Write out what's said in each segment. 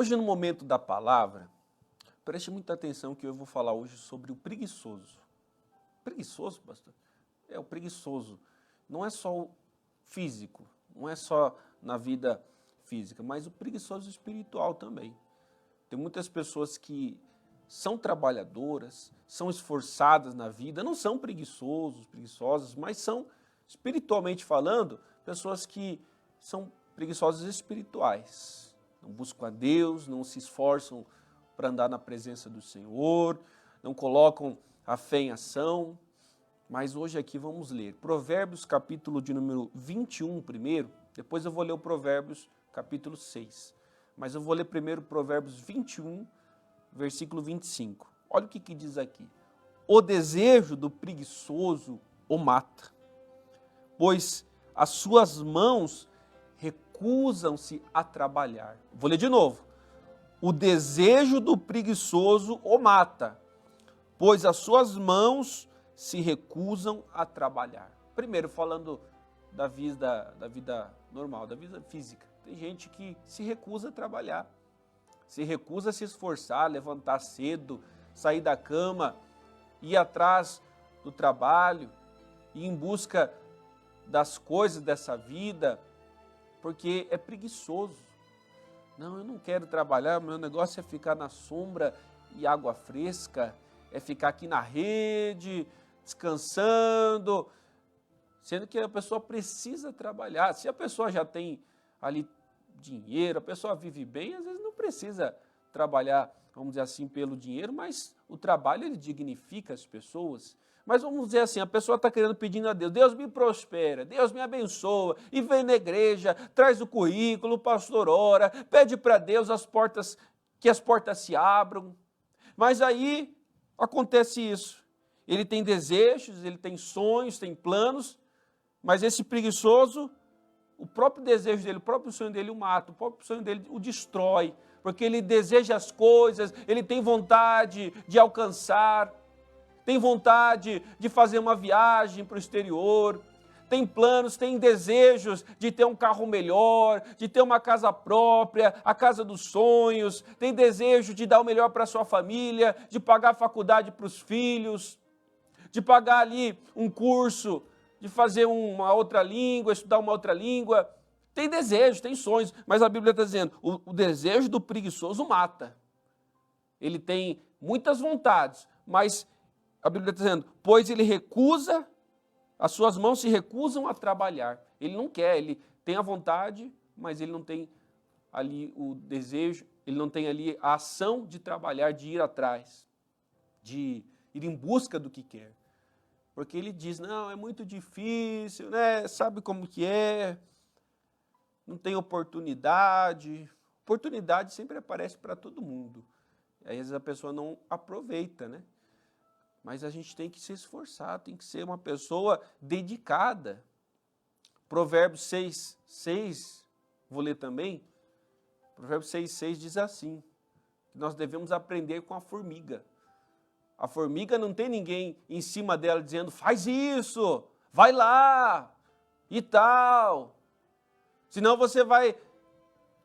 Hoje, no momento da palavra, preste muita atenção que eu vou falar hoje sobre o preguiçoso. Preguiçoso, pastor? É o preguiçoso. Não é só o físico, não é só na vida física, mas o preguiçoso espiritual também. Tem muitas pessoas que são trabalhadoras, são esforçadas na vida, não são preguiçosas, mas são, espiritualmente falando, pessoas que são preguiçosas espirituais. Não buscam a Deus, não se esforçam para andar na presença do Senhor, não colocam a fé em ação. Mas hoje aqui vamos ler Provérbios capítulo de número 21 primeiro, depois eu vou ler o Provérbios capítulo 6. Mas eu vou ler primeiro Provérbios 21, versículo 25. Olha o que diz aqui. O desejo do preguiçoso o mata, pois as suas mãos recusam-se a trabalhar. Vou ler de novo. O desejo do preguiçoso o mata, pois as suas mãos se recusam a trabalhar. Primeiro, falando da vida normal, da vida física. Tem gente que se recusa a trabalhar, se recusa a se esforçar, levantar cedo, sair da cama, ir atrás do trabalho, ir em busca das coisas dessa vida, porque é preguiçoso. Não, eu não quero trabalhar, meu negócio é ficar na sombra e água fresca, é ficar aqui na rede, descansando, sendo que a pessoa precisa trabalhar. Se a pessoa já tem ali dinheiro, a pessoa vive bem, às vezes não precisa trabalhar, vamos dizer assim, pelo dinheiro, mas o trabalho ele dignifica as pessoas. Mas vamos dizer assim, a pessoa está querendo, pedindo a Deus, Deus me prospera, Deus me abençoa, e vem na igreja, traz o currículo, o pastor ora, pede para Deus que as portas se abram. Mas aí acontece isso, ele tem desejos, ele tem sonhos, tem planos, mas esse preguiçoso, o próprio desejo dele, o próprio sonho dele o mata, o próprio sonho dele o destrói, porque ele deseja as coisas, ele tem vontade de alcançar, tem vontade de fazer uma viagem para o exterior, tem planos, tem desejos de ter um carro melhor, de ter uma casa própria, a casa dos sonhos, tem desejo de dar o melhor para a sua família, de pagar a faculdade para os filhos, de pagar ali um curso, de fazer uma outra língua, estudar uma outra língua. Tem desejos, tem sonhos, mas a Bíblia está dizendo, o desejo do preguiçoso mata. Ele tem muitas vontades, mas a Bíblia está dizendo, pois ele recusa, as suas mãos se recusam a trabalhar. Ele não quer, ele tem a vontade, mas ele não tem ali o desejo, ele não tem ali a ação de trabalhar, de ir atrás, de ir em busca do que quer. Porque ele diz, não, é muito difícil, né? Sabe como que é, não tem oportunidade. Oportunidade sempre aparece para todo mundo. Às vezes a pessoa não aproveita, né? Mas a gente tem que se esforçar, tem que ser uma pessoa dedicada. Provérbios 6, vou ler também. Provérbios 6 diz assim, que nós devemos aprender com a formiga. A formiga não tem ninguém em cima dela dizendo, faz isso, vai lá e tal. Senão você vai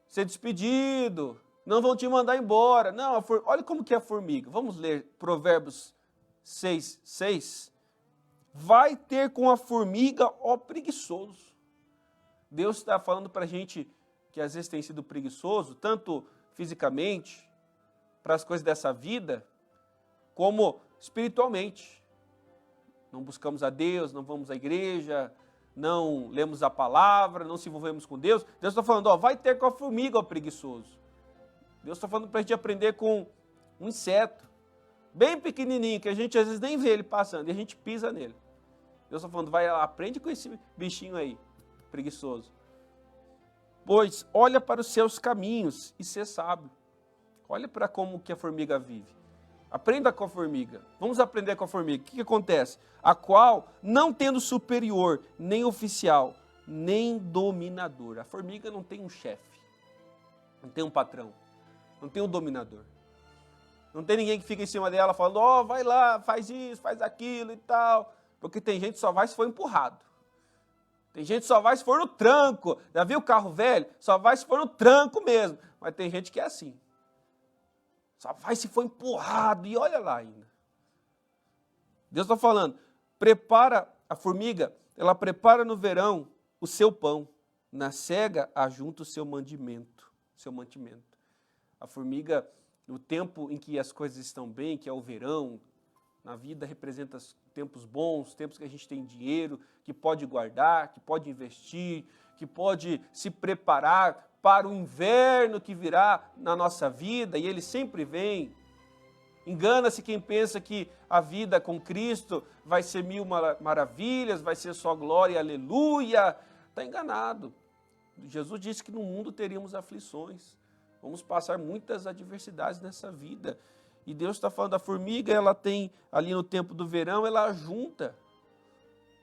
ser despedido, não vão te mandar embora. Não, olha como que é a formiga. Vamos ler Provérbios 6. Vai ter com a formiga, ó preguiçoso. Deus está falando para a gente que às vezes tem sido preguiçoso, tanto fisicamente, para as coisas dessa vida, como espiritualmente. Não buscamos a Deus, não vamos à igreja, não lemos a palavra, não se envolvemos com Deus. Deus está falando, ó, vai ter com a formiga, ó preguiçoso. Deus está falando para a gente aprender com um inseto, bem pequenininho, que a gente às vezes nem vê ele passando, e a gente pisa nele. Deus está falando, vai lá, aprende com esse bichinho aí, preguiçoso. Pois olha para os seus caminhos e ser sábio. Olha para como que a formiga vive. Aprenda com a formiga. Vamos aprender com a formiga. O que acontece? A qual, não tendo superior, nem oficial, nem dominador. A formiga não tem um chefe, não tem um patrão, não tem um dominador. Não tem ninguém que fica em cima dela falando, ó, vai lá, faz isso, faz aquilo e tal. Porque tem gente que só vai se for empurrado. Tem gente que só vai se for no tranco. Já viu o carro velho? Só vai se for no tranco mesmo. Mas tem gente que é assim. Só vai se for empurrado, e olha lá ainda. Deus está falando, prepara a formiga, ela prepara no verão o seu pão, na cega ajunta o seu mantimento. A formiga, no tempo em que as coisas estão bem, que é o verão, na vida representa tempos bons, tempos que a gente tem dinheiro, que pode guardar, que pode investir, que pode se preparar para o inverno que virá na nossa vida, e ele sempre vem. Engana-se quem pensa que a vida com Cristo vai ser mil maravilhas, vai ser só glória e aleluia. Está enganado. Jesus disse que no mundo teríamos aflições. Vamos passar muitas adversidades nessa vida. E Deus está falando da formiga, ela tem ali no tempo do verão, ela junta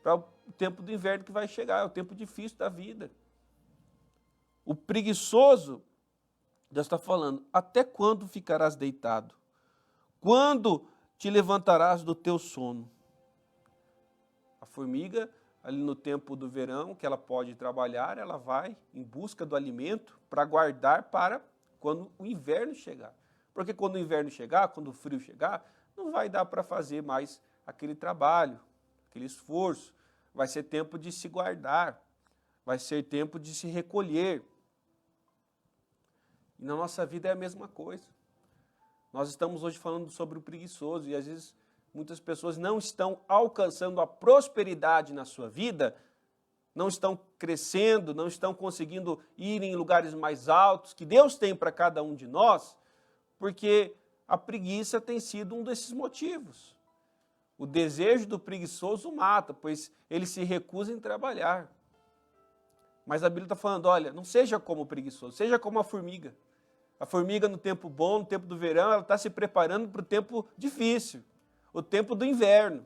para o tempo do inverno que vai chegar, é o tempo difícil da vida. O preguiçoso, Deus está falando, até quando ficarás deitado? Quando te levantarás do teu sono? A formiga, ali no tempo do verão, que ela pode trabalhar, ela vai em busca do alimento para guardar para quando o inverno chegar. Porque quando o inverno chegar, quando o frio chegar, não vai dar para fazer mais aquele trabalho, aquele esforço. Vai ser tempo de se guardar, vai ser tempo de se recolher. E na nossa vida é a mesma coisa. Nós estamos hoje falando sobre o preguiçoso e às vezes muitas pessoas não estão alcançando a prosperidade na sua vida, não estão crescendo, não estão conseguindo ir em lugares mais altos que Deus tem para cada um de nós, porque a preguiça tem sido um desses motivos. O desejo do preguiçoso mata, pois ele se recusa em trabalhar. Mas a Bíblia está falando, olha, não seja como o preguiçoso, seja como a formiga. A formiga no tempo bom, no tempo do verão, ela está se preparando para o tempo difícil, o tempo do inverno.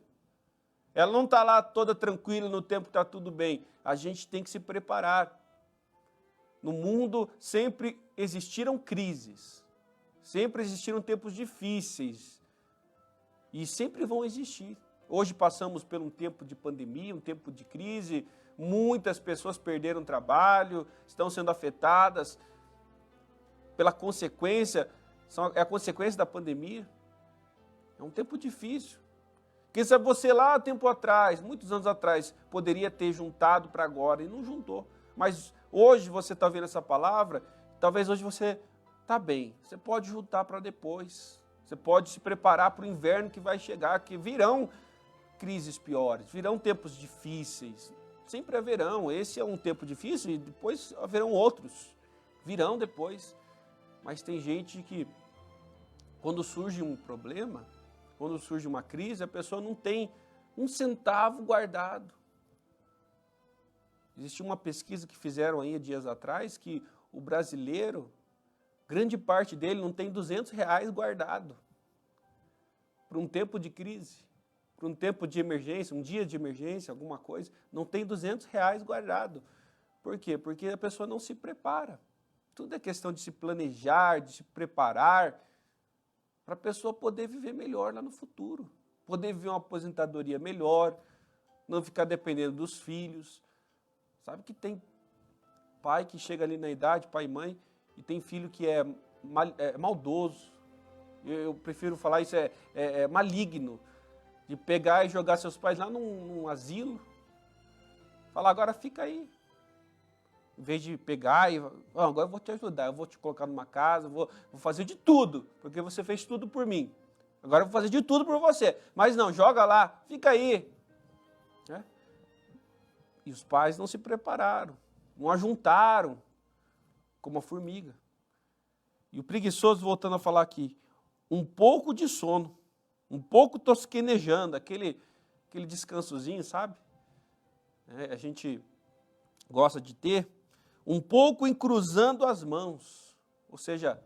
Ela não está lá toda tranquila no tempo que está tudo bem. A gente tem que se preparar. No mundo sempre existiram crises, sempre existiram tempos difíceis e sempre vão existir. Hoje passamos por um tempo de pandemia, um tempo de crise, muitas pessoas perderam trabalho, estão sendo afetadas pela consequência, é a consequência da pandemia. É um tempo difícil. Quem sabe você lá tempo atrás, muitos anos atrás, poderia ter juntado para agora e não juntou. Mas hoje você está vendo essa palavra, talvez hoje você está bem. Você pode juntar para depois. Você pode se preparar para o inverno que vai chegar, que virão crises piores, virão tempos difíceis. Sempre haverão. Esse é um tempo difícil e depois haverão outros. Virão depois. Mas tem gente que, quando surge um problema, quando surge uma crise, a pessoa não tem um centavo guardado. Existiu uma pesquisa que fizeram aí dias atrás, que o brasileiro, grande parte dele não tem R$ 200 guardado para um tempo de crise, para um tempo de emergência, um dia de emergência, alguma coisa, não tem R$ 200 guardado. Por quê? Porque a pessoa não se prepara. Tudo é questão de se planejar, de se preparar, para a pessoa poder viver melhor lá no futuro, poder viver uma aposentadoria melhor, não ficar dependendo dos filhos. Sabe que tem pai que chega ali na idade, pai e mãe, e tem filho que é maldoso. Eu prefiro falar isso, é maligno, de pegar e jogar seus pais lá num asilo, falar, agora fica aí. Em vez de pegar e, agora eu vou te ajudar, eu vou te colocar numa casa, vou fazer de tudo, porque você fez tudo por mim. Agora eu vou fazer de tudo por você. Mas não, joga lá, fica aí. É? E os pais não se prepararam, não ajuntaram, como a formiga. E o preguiçoso, voltando a falar aqui, um pouco de sono, um pouco tosquenejando, aquele descansozinho, sabe? A gente gosta de ter. Um pouco encruzando as mãos, ou seja,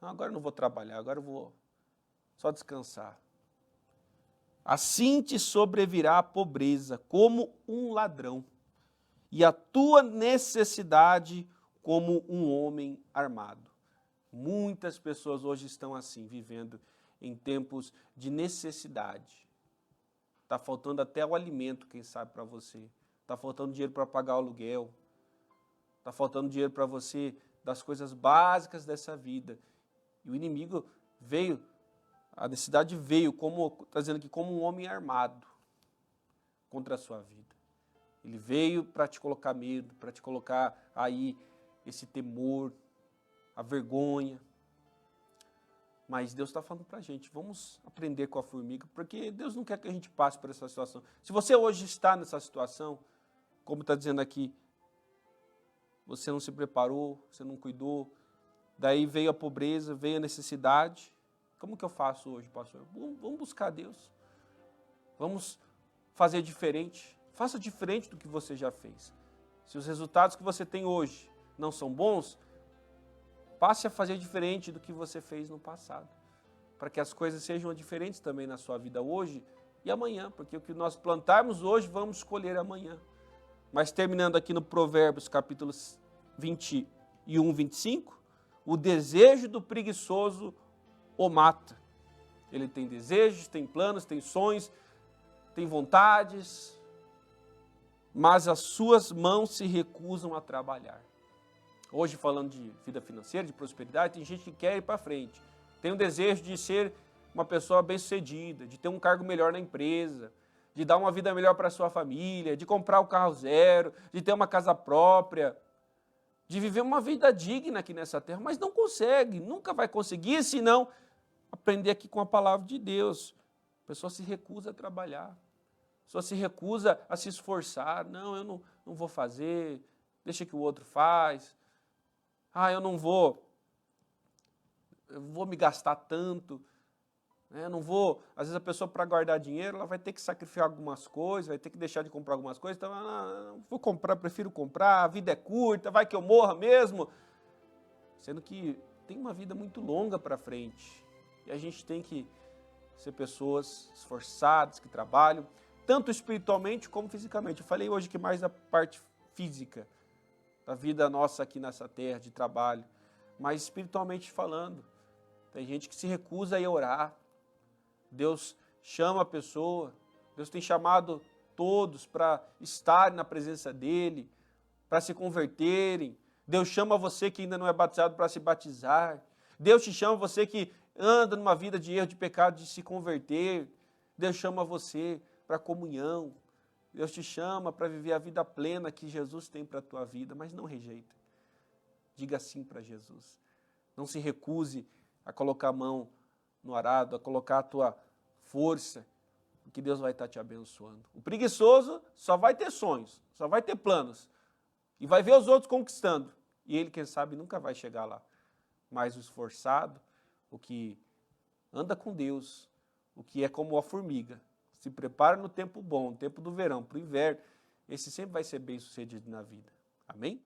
agora eu não vou trabalhar, agora eu vou só descansar. Assim te sobrevirá a pobreza como um ladrão, e a tua necessidade como um homem armado. Muitas pessoas hoje estão assim, vivendo em tempos de necessidade. Está faltando até o alimento, quem sabe, para você. Está faltando dinheiro para pagar o aluguel. Está faltando dinheiro para você das coisas básicas dessa vida. E o inimigo veio, a necessidade veio, como está dizendo aqui, como um homem armado contra a sua vida. Ele veio para te colocar medo, para te colocar aí esse temor, a vergonha. Mas Deus está falando para a gente, vamos aprender com a formiga, porque Deus não quer que a gente passe por essa situação. Se você hoje está nessa situação, como está dizendo aqui, você não se preparou, você não cuidou, daí veio a pobreza, veio a necessidade. Como que eu faço hoje, pastor? Vamos buscar Deus. Vamos fazer diferente. Faça diferente do que você já fez. Se os resultados que você tem hoje não são bons, passe a fazer diferente do que você fez no passado. Para que as coisas sejam diferentes também na sua vida hoje e amanhã. Porque o que nós plantarmos hoje, vamos colher amanhã. Mas terminando aqui no Provérbios, capítulos 21, 25, o desejo do preguiçoso o mata. Ele tem desejos, tem planos, tem sonhos, tem vontades, mas as suas mãos se recusam a trabalhar. Hoje, falando de vida financeira, de prosperidade, tem gente que quer ir para frente. Tem um desejo de ser uma pessoa bem-sucedida, de ter um cargo melhor na empresa, de dar uma vida melhor para a sua família, de comprar o carro zero, de ter uma casa própria, de viver uma vida digna aqui nessa terra, mas não consegue, nunca vai conseguir, senão aprender aqui com a palavra de Deus. A pessoa se recusa a trabalhar, a pessoa se recusa a se esforçar. Não, eu não vou fazer, deixa que o outro faz. Eu não vou, eu vou me gastar tanto, né? Eu não vou, às vezes a pessoa para guardar dinheiro, ela vai ter que sacrificar algumas coisas, vai ter que deixar de comprar algumas coisas, então, vou comprar, prefiro comprar, a vida é curta, vai que eu morra mesmo, sendo que tem uma vida muito longa para frente, e a gente tem que ser pessoas esforçadas, que trabalham, tanto espiritualmente como fisicamente. Eu falei hoje que mais da parte física, da vida nossa aqui nessa terra, de trabalho, mas espiritualmente falando, tem gente que se recusa a ir orar. Deus chama a pessoa, Deus tem chamado todos para estarem na presença dEle, para se converterem. Deus chama você que ainda não é batizado para se batizar. Deus te chama você que anda numa vida de erro, de pecado, de se converter. Deus chama você para comunhão. Deus te chama para viver a vida plena que Jesus tem para a tua vida, mas não rejeita. Diga sim para Jesus. Não se recuse a colocar a mão no arado, a colocar a tua força, porque Deus vai estar te abençoando. O preguiçoso só vai ter sonhos, só vai ter planos, e vai ver os outros conquistando, e ele, quem sabe, nunca vai chegar lá. Mas o esforçado, o que anda com Deus, o que é como a formiga, se prepara no tempo bom, no tempo do verão, para o inverno, esse sempre vai ser bem sucedido na vida. Amém?